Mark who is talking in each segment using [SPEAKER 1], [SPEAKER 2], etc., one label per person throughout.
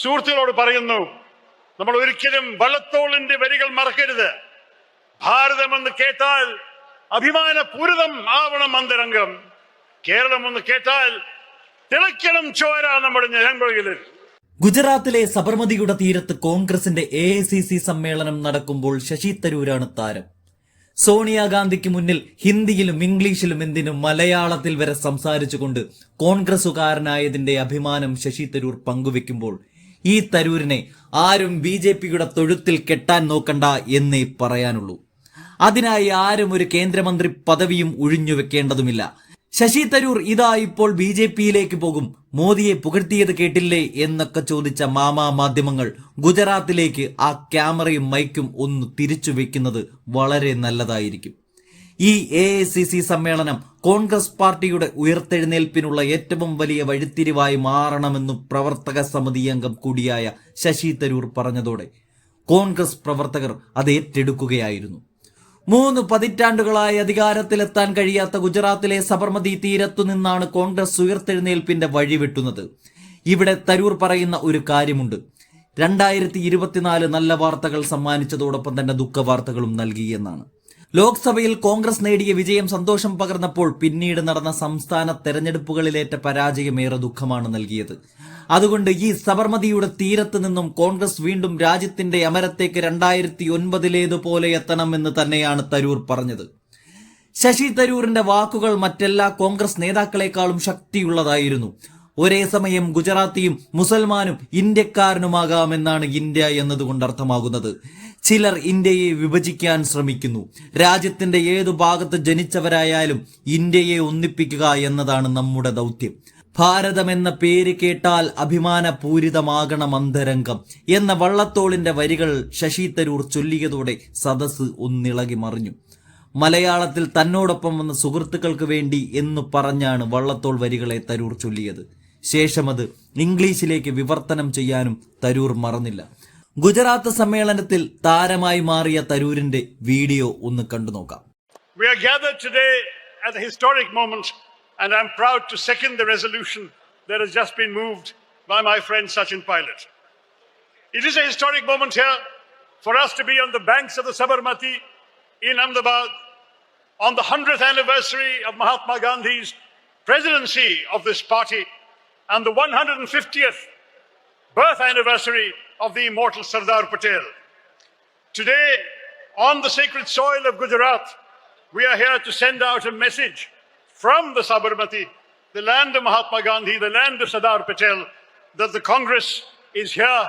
[SPEAKER 1] സുഹൃത്തുക്കളോട് പറയുന്നു, നമ്മൾ ഒരിക്കലും വള്ളത്തോളിന്റെ വരികൾ മറക്കരുത്. ഭാരതമെന്ന് കേട്ടാൽ അഭിമാനപൂരിതം ആവണം അന്തരംഗം. കേരളമെന്ന് കേട്ടാൽ തിളയ്ക്കണം ചോര നമ്മുടെ ഞരമ്പുകളിൽ.
[SPEAKER 2] ഗുജറാത്തിലെ സബർമതിയുടെ തീരത്ത് കോൺഗ്രസിന്റെ AICC സമ്മേളനം നടക്കുമ്പോൾ ശശി തരൂരാണ് താരം. സോണിയാഗാന്ധിക്ക് മുന്നിൽ ഹിന്ദിയിലും ഇംഗ്ലീഷിലും എന്തിനും മലയാളത്തിൽ വരെ സംസാരിച്ചുകൊണ്ട് കോൺഗ്രസുകാരനായതിന്റെ അഭിമാനം ശശി തരൂർ പങ്കുവെക്കുമ്പോൾ ഈ തരൂരിനെ ആരും BJPയുടെ തൊഴുത്തിൽ കെട്ടാൻ നോക്കണ്ട എന്നേ പറയാനുള്ളൂ. അതിനായി ആരും ഒരു കേന്ദ്രമന്ത്രി പദവിയും ഒഴിഞ്ഞുവെക്കേണ്ടതുമില്ല. ശശി തരൂർ ഇതാ ഇപ്പോൾ BJPയിലേക്ക് പോകും, മോദിയെ പുകഴ്ത്തിയത് കേട്ടില്ലേ എന്നൊക്കെ ചോദിച്ച മാധ്യമങ്ങൾ ഗുജറാത്തിലേക്ക് ആ ക്യാമറയും മൈക്കും ഒന്ന് തിരിച്ചു വെക്കുന്നത് വളരെ നല്ലതായിരിക്കും. ഈ AICC സമ്മേളനം കോൺഗ്രസ് പാർട്ടിയുടെ ഉയർത്തെഴുന്നേൽപ്പിനുള്ള ഏറ്റവും വലിയ വഴിത്തിരിവായി മാറണമെന്നു പ്രവർത്തക സമിതി അംഗം കൂടിയായ ശശി തരൂർ പറഞ്ഞതോടെ കോൺഗ്രസ് പ്രവർത്തകർ അത് ഏറ്റെടുക്കുകയായിരുന്നു. 3 പതിറ്റാണ്ടുകളായി അധികാരത്തിലെത്താൻ കഴിയാത്ത ഗുജറാത്തിലെ സബർമതി തീരത്തു നിന്നാണ് കോൺഗ്രസ് ഉയർത്തെഴുന്നേൽപ്പിന്റെ വഴിവെട്ടുന്നത്. ഇവിടെ തരൂർ പറയുന്ന ഒരു കാര്യമുണ്ട്. 2024 നല്ല വാർത്തകൾ സമ്മാനിച്ചതോടൊപ്പം തന്നെ ദുഃഖവാർത്തകളും നൽകി എന്നാണ്. ലോക്സഭയിൽ കോൺഗ്രസ് നേടിയ വിജയം സന്തോഷം പകർന്നപ്പോൾ പിന്നീട് നടന്ന സംസ്ഥാന തെരഞ്ഞെടുപ്പുകളിലേറ്റ പരാജയമേറെ ദുഃഖമാണ് നൽകിയത്. അതുകൊണ്ട് ഈ സബർമതിയുടെ തീരത്ത് നിന്നും കോൺഗ്രസ് വീണ്ടും രാജ്യത്തിന്റെ അമരത്തേക്ക് 2009 എത്തണമെന്ന് തന്നെയാണ് തരൂർ പറഞ്ഞത്. ശശി തരൂരിന്റെ വാക്കുകൾ മറ്റെല്ലാ കോൺഗ്രസ് നേതാക്കളെക്കാളും ശക്തിയുള്ളതായിരുന്നു. ഒരേ സമയം ഗുജറാത്തിയും മുസൽമാനും ഇന്ത്യക്കാരനുമാകാമെന്നാണ് ഇന്ത്യ എന്നതുകൊണ്ട് അർത്ഥമാകുന്നത്. ചിലർ ഇന്ത്യയെ വിഭജിക്കാൻ ശ്രമിക്കുന്നു. രാജ്യത്തിന്റെ ഏതു ഭാഗത്ത് ജനിച്ചവരായാലും ഇന്ത്യയെ ഒന്നിപ്പിക്കുക എന്നതാണ് നമ്മുടെ ദൗത്യം. ഭാരതം എന്ന പേര് കേട്ടാൽ അഭിമാനപൂരിതമാകണം അന്തരംഗം എന്ന വള്ളത്തോളിന്റെ വരികൾ ശശി തരൂർ ചൊല്ലിയതോടെ സദസ്സ് ഒന്നിളകി മറിഞ്ഞു. മലയാളത്തിൽ തന്നോടൊപ്പം വന്ന സുഹൃത്തുക്കൾക്ക് വേണ്ടി എന്ന് പറഞ്ഞാണ് വള്ളത്തോൾ വരികളെ തരൂർ ചൊല്ലിയത്. ശേഷം അത് ഇംഗ്ലീഷിലേക്ക് വിവർത്തനം ചെയ്യാനും തരൂർ മറന്നില്ല. ഗുജറാത്ത് സമ്മേളനത്തിൽ താരമായി മാറിയ തരൂരിന്റെ വീഡിയോ ഒന്ന് കണ്ടു നോക്കാം.
[SPEAKER 1] We are gathered today at a historic moment, and I'm proud to second the resolution that has just been moved by my friend Sachin Pilot. It is a historic moment here for us to be on the banks of the Sabarmati in Ahmedabad on the 100th anniversary of Mahatma Gandhi's presidency of this party and the 150th birth anniversary of the immortal Sardar Patel. Today, on the sacred soil of Gujarat, we are here to send out a message from the Sabarmati, the land of Mahatma Gandhi, the land of Sardar Patel, that the Congress is here,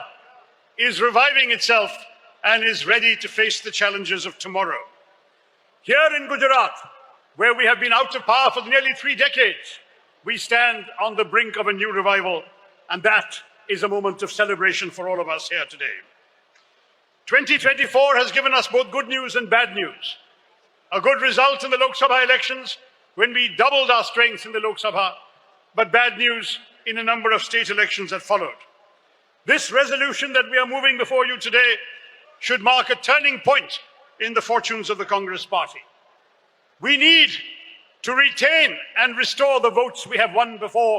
[SPEAKER 1] is reviving itself, and is ready to face the challenges of tomorrow. Here in Gujarat, where we have been out of power for nearly 3 decades, we stand on the brink of a new revival, and that is a moment of celebration for all of us here today. 2024 has given us both good news and bad news. A good result in the Lok Sabha elections when we doubled our strength in the Lok Sabha, but bad news in a number of state elections that followed. This resolution that we are moving before you today should mark a turning point in the fortunes of the Congress party. We need to retain and restore the votes we have won before,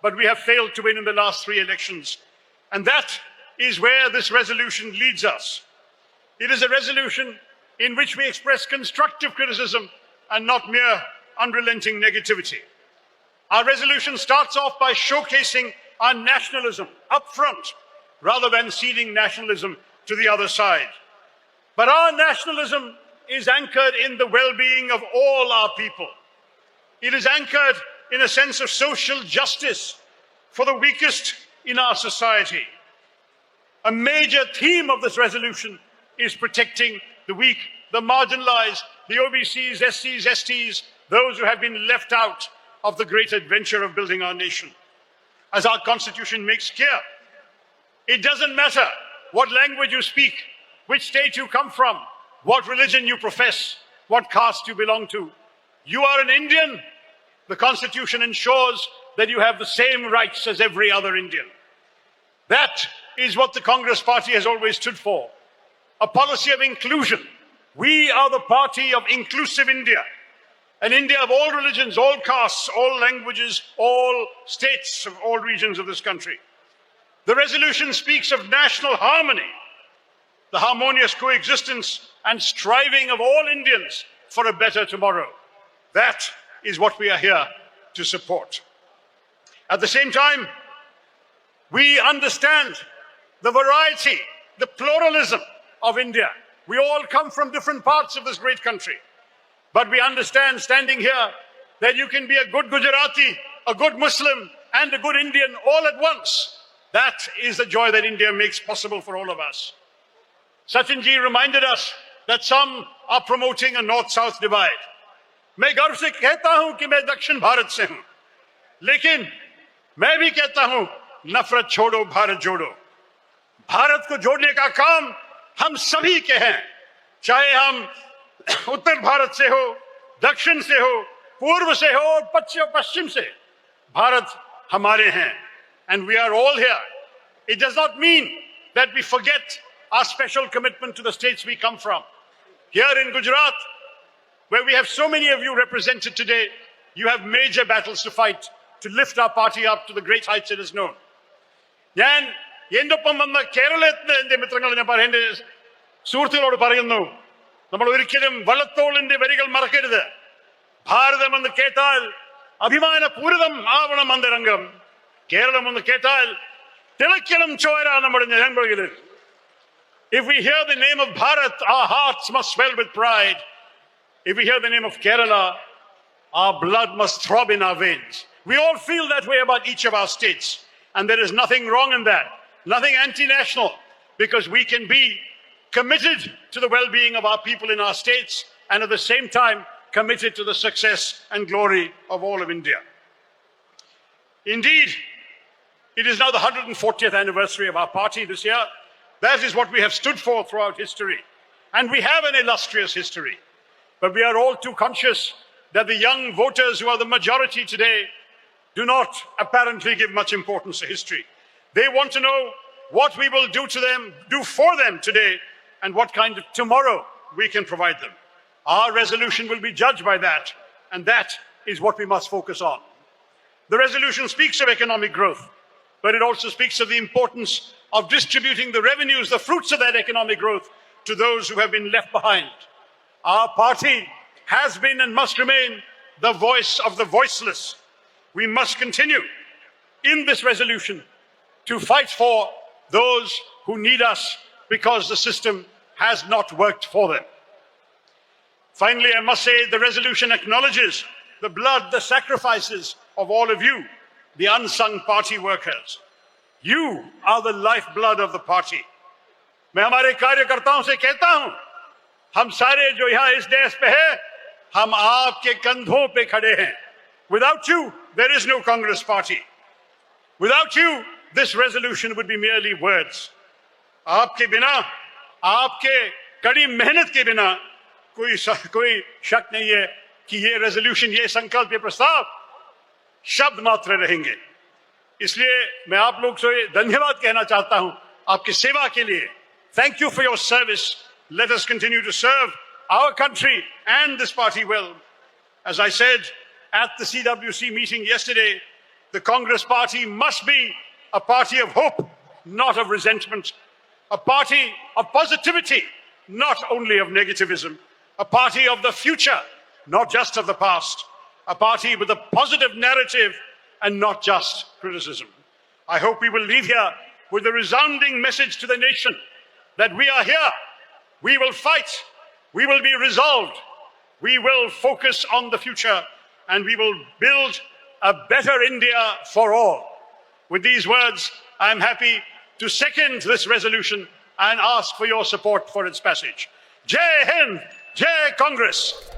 [SPEAKER 1] but we have failed to win in the last 3 elections. And that is where this resolution leads us. It is a resolution in which we express constructive criticism and not mere unrelenting negativity. Our resolution starts off by showcasing our nationalism up front, rather than ceding nationalism to the other side. But our nationalism is anchored in the well-being of all our people. It is anchored in a sense of social justice for the weakest in our society. A major theme of this resolution is protecting the weak, the marginalized, the OBCs, SCs, STs, those who have been left out of the great adventure of building our nation. As our Constitution makes clear, it doesn't matter what language you speak, which state you come from, what religion you profess, what caste you belong to. You are an Indian. The Constitution ensures that you have the same rights as every other Indian. That is what the Congress party has always stood for. A policy of inclusion. We are the party of inclusive India. An India of all religions, all castes, all languages, all states of all regions of this country. The resolution speaks of national harmony, the harmonious coexistence and striving of all Indians for a better tomorrow. That is what we are here to support. At the same time, we understand the variety, the pluralism of India. We all come from different parts of this great country. But we understand, standing here, that you can be a good Gujarati, a good Muslim, and a good Indian all at once. That is the joy that India makes possible for all of us. Sachinji reminded us that some are promoting a north-south divide. मैं गर्व से कहता हूं कि मैं दक्षिण भारत से हूं, लेकिन मैं भी कहता हूं नफरत छोड़ो भारत जोड़ो। भारत को जोड़ने का काम हम सभी के हैं, चाहे हम उत्तर भारत से हो, दक्षिण से हो, पूर्व से हो और पश्चिम से। भारत हमारे हैं, and we are all here. It does not mean that we forget our special commitment to the states we come from. Here in Gujarat, where we have so many of you represented today, you have major battles to fight to lift our party up to the great heights it is known. ഞാൻ എന്തൊപ്പം വന്ന കേരളത്തിലെ എന്റെ മിത്രങ്ങൾ ഞാൻ എന്റെ സുഹൃത്തുക്കളോട് പറയുന്നു, നമ്മൾ ഒരിക്കലും വള്ളത്തോളിന്റെ വരികൾ മറക്കരുത്. ഭാരതം എന്ന് കേട്ടാൽ അഭിമാനപൂരിതം ആവണം അന്തരംഗം. കേരളം എന്ന് കേട്ടാൽ തിളയ്ക്കണം ചോര നമ്മുടെ ഞരമ്പുകളിൽ. If we hear the name of Bharat, our hearts must swell with pride. If we hear the name of Kerala, our blood must throb in our veins. We all feel that way about each of our states. And there is nothing wrong in that, nothing anti-national, because we can be committed to the well-being of our people in our states and at the same time committed to the success and glory of all of India. Indeed, it is now the 140th anniversary of our party this year. That is what we have stood for throughout history. And we have an illustrious history. But we are all too conscious that the young voters who are the majority today do not apparently give much importance to history. They want to know what we will do for them today, and what kind of tomorrow we can provide them. Our resolution will be judged by that, and that is what we must focus on. The resolution speaks of economic growth, but it also speaks of the importance of distributing the revenues, the fruits of that economic growth, to those who have been left behind. Our party has been and must remain the voice of the voiceless. We must continue in this resolution to fight for those who need us because the system has not worked for them. Finally, I must say the resolution acknowledges the blood, the sacrifices of all of you, the unsung party workers. You are the lifeblood of the party. मैं हमारे कार्यकर्ताओं से कहता हूं, हम सारे जो यहाँ इस देश पे हैं, हम आपके कंधों पे खड़े हैं. Without you, there is no Congress party. Without you, this resolution would be merely words. आपके बिना, आपके कड़ी मेहनत के बिना कोई शक नहीं है कि ये resolution, ये संकल्प, ये प्रस्ताव शब्द मात्र रहेंगे. इसलिए मैं आप लोग से धन्यवाद कहना चाहता हूं आपकी सेवा के लिए. Thank you for your service. Let us continue to serve our country and this party well. As I said at the CWC meeting yesterday, the Congress party must be a party of hope, not of resentment, a party of positivity, not only of negativism, a party of the future, not just of the past, a party with a positive narrative and not just criticism. I hope we will leave here with a resounding message to the nation that we are here, we will fight, we will be resolved, we will focus on the future, and we will build a better India for all. With these words, I am happy to second this resolution and ask for your support for its passage. Jai Hind, Jai Congress.